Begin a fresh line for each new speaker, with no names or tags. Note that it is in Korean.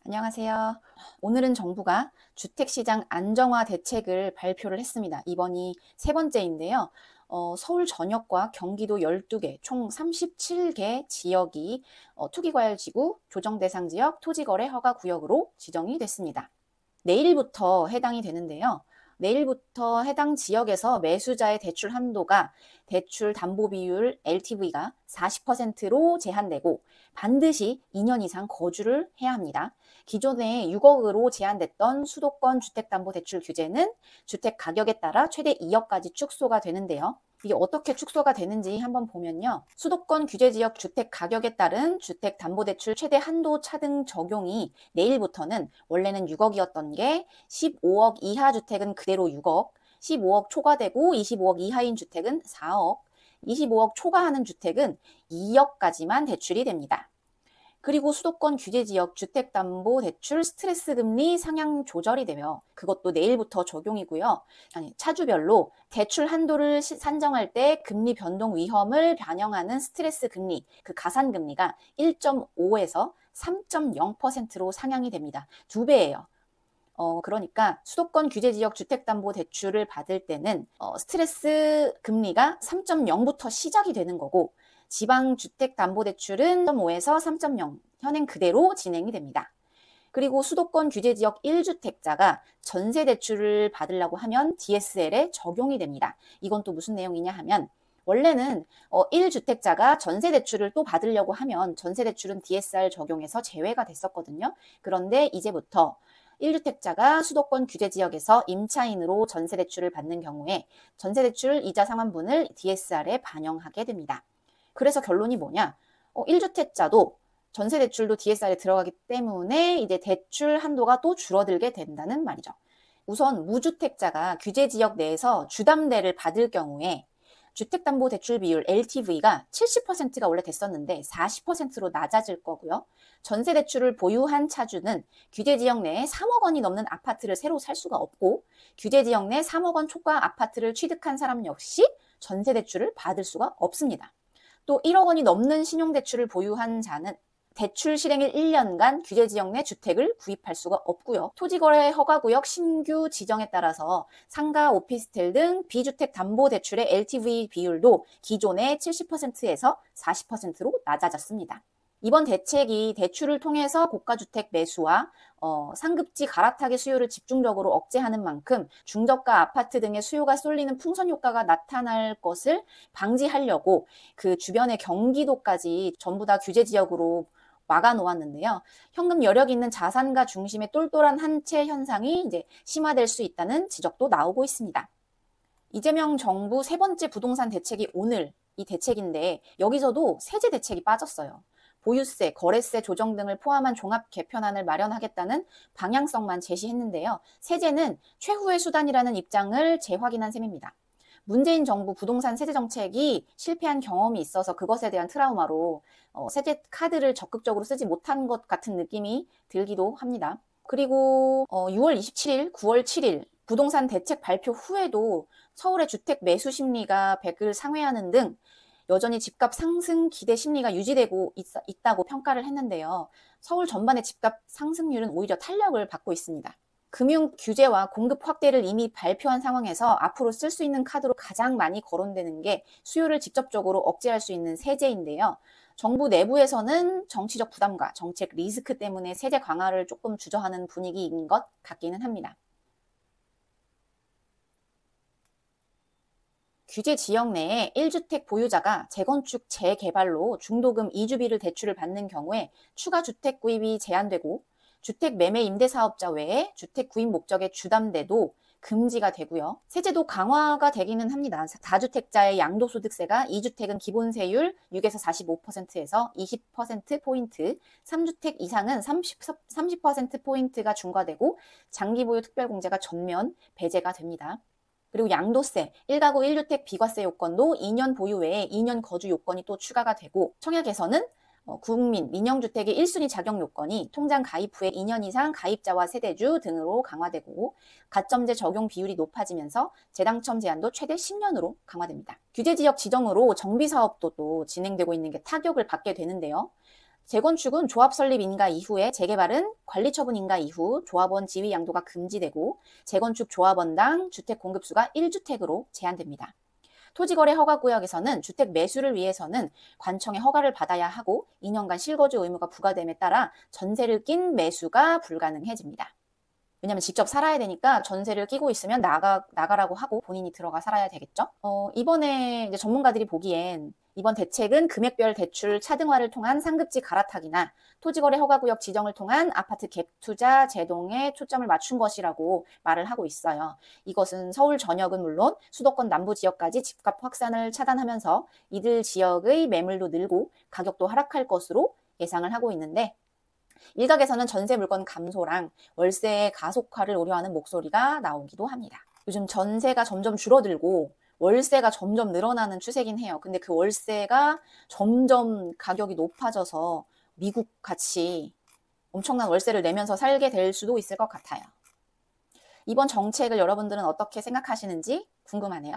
안녕하세요. 오늘은 정부가 주택시장 안정화 대책을 발표를 했습니다. 이번이 세 번째인데요. 서울 전역과 경기도 12개, 총 37개 지역이 투기과열지구, 조정대상지역, 토지거래 허가구역으로 지정이 됐습니다. 내일부터 해당이 되는데요. 내일부터 해당 지역에서 매수자의 대출 한도가 대출 담보 비율 LTV가 40%로 제한되고 반드시 2년 이상 거주를 해야 합니다. 기존에 6억으로 제한됐던 수도권 주택담보대출 규제는 주택 가격에 따라 최대 2억까지 축소가 되는데요. 이게 어떻게 축소가 되는지 한번 보면요. 수도권 규제지역 주택 가격에 따른 주택담보대출 최대 한도 차등 적용이 내일부터는 원래는 6억이었던 게 15억 이하 주택은 그대로 6억, 15억 초과되고 25억 이하인 주택은 4억, 25억 초과하는 주택은 2억까지만 대출이 됩니다. 그리고 수도권 규제지역 주택담보대출 스트레스 금리 상향 조절이 되며 그것도 내일부터 적용이고요. 차주별로 대출 한도를 산정할 때 금리 변동 위험을 반영하는 스트레스 금리, 그 가산금리가 1.5에서 3.0%로 상향이 됩니다. 2배예요. 그러니까 수도권 규제지역 주택담보대출을 받을 때는 스트레스 금리가 3.0부터 시작이 되는 거고 지방주택담보대출은 3.5에서 3.0 현행 그대로 진행이 됩니다. 그리고 수도권 규제지역 1주택자가 전세대출을 받으려고 하면 DSL에 적용이 됩니다. 이건 또 무슨 내용이냐 하면 원래는 1주택자가 전세대출을 또 받으려고 하면 전세대출은 DSR 적용해서 제외가 됐었거든요. 그런데 이제부터 1주택자가 수도권 규제지역에서 임차인으로 전세대출을 받는 경우에 전세대출 이자 상환분을 DSR에 반영하게 됩니다. 그래서 결론이 뭐냐? 1주택자도 전세대출도 DSR에 들어가기 때문에 이제 대출 한도가 또 줄어들게 된다는 말이죠. 우선 무주택자가 규제지역 내에서 주담대를 받을 경우에 주택담보대출 비율 LTV가 70%가 원래 됐었는데 40%로 낮아질 거고요. 전세대출을 보유한 차주는 규제지역 내에 3억 원이 넘는 아파트를 새로 살 수가 없고 규제지역 내 3억 원 초과 아파트를 취득한 사람 역시 전세대출을 받을 수가 없습니다. 또 1억 원이 넘는 신용대출을 보유한 자는 대출 실행일 1년간 규제지역 내 주택을 구입할 수가 없고요. 토지거래 허가구역 신규 지정에 따라서 상가, 오피스텔 등 비주택 담보대출의 LTV 비율도 기존의 70%에서 40%로 낮아졌습니다. 이번 대책이 대출을 통해서 고가주택 매수와 상급지 갈아타기 수요를 집중적으로 억제하는 만큼 중저가 아파트 등의 수요가 쏠리는 풍선 효과가 나타날 것을 방지하려고 그 주변의 경기도까지 전부 다 규제 지역으로 막아 놓았는데요. 현금 여력 있는 자산가 중심의 똘똘한 한 채 현상이 이제 심화될 수 있다는 지적도 나오고 있습니다. 이재명 정부 세 번째 부동산 대책이 오늘 이 대책인데 여기서도 세제 대책이 빠졌어요. 보유세, 거래세 조정 등을 포함한 종합 개편안을 마련하겠다는 방향성만 제시했는데요. 세제는 최후의 수단이라는 입장을 재확인한 셈입니다. 문재인 정부 부동산 세제 정책이 실패한 경험이 있어서 그것에 대한 트라우마로 세제 카드를 적극적으로 쓰지 못한 것 같은 느낌이 들기도 합니다. 그리고 6월 27일, 9월 7일 부동산 대책 발표 후에도 서울의 주택 매수 심리가 100을 상회하는 등 여전히 집값 상승 기대 심리가 유지되고 있다고 평가를 했는데요. 서울 전반의 집값 상승률은 오히려 탄력을 받고 있습니다. 금융 규제와 공급 확대를 이미 발표한 상황에서 앞으로 쓸 수 있는 카드로 가장 많이 거론되는 게 수요를 직접적으로 억제할 수 있는 세제인데요. 정부 내부에서는 정치적 부담과 정책 리스크 때문에 세제 강화를 조금 주저하는 분위기인 것 같기는 합니다. 규제 지역 내에 1주택 보유자가 재건축 재개발로 중도금 이주비를 대출을 받는 경우에 추가 주택 구입이 제한되고 주택 매매 임대 사업자 외에 주택 구입 목적의 주담대도 금지가 되고요. 세제도 강화가 되기는 합니다. 다주택자의 양도소득세가 2주택은 기본세율 6에서 45%에서 20%포인트, 3주택 이상은 30%포인트가 중과되고 장기보유 특별공제가 전면 배제가 됩니다. 그리고 양도세, 1가구 1주택 비과세 요건도 2년 보유 외에 2년 거주 요건이 또 추가가 되고 청약에서는 국민, 민영주택의 1순위 자격 요건이 통장 가입 후에 2년 이상 가입자와 세대주 등으로 강화되고 가점제 적용 비율이 높아지면서 재당첨 제한도 최대 10년으로 강화됩니다. 규제지역 지정으로 정비사업도 또 진행되고 있는 게 타격을 받게 되는데요. 재건축은 조합 설립 인가 이후에 재개발은 관리 처분 인가 이후 조합원 지위 양도가 금지되고 재건축 조합원당 주택 공급수가 1주택으로 제한됩니다. 토지거래 허가구역에서는 주택 매수를 위해서는 관청의 허가를 받아야 하고 2년간 실거주 의무가 부과됨에 따라 전세를 낀 매수가 불가능해집니다. 왜냐면 직접 살아야 되니까 전세를 끼고 있으면 나가라고 하고 본인이 들어가 살아야 되겠죠? 이번에 이제 전문가들이 보기엔 이번 대책은 금액별 대출 차등화를 통한 상급지 갈아타기나 토지거래 허가구역 지정을 통한 아파트 갭 투자 제동에 초점을 맞춘 것이라고 말을 하고 있어요. 이것은 서울 전역은 물론 수도권 남부 지역까지 집값 확산을 차단하면서 이들 지역의 매물도 늘고 가격도 하락할 것으로 예상을 하고 있는데 일각에서는 전세 물건 감소랑 월세 가속화를 우려하는 목소리가 나오기도 합니다. 요즘 전세가 점점 줄어들고 월세가 점점 늘어나는 추세긴 해요. 근데 그 월세가 점점 가격이 높아져서 미국 같이 엄청난 월세를 내면서 살게 될 수도 있을 것 같아요. 이번 정책을 여러분들은 어떻게 생각하시는지 궁금하네요.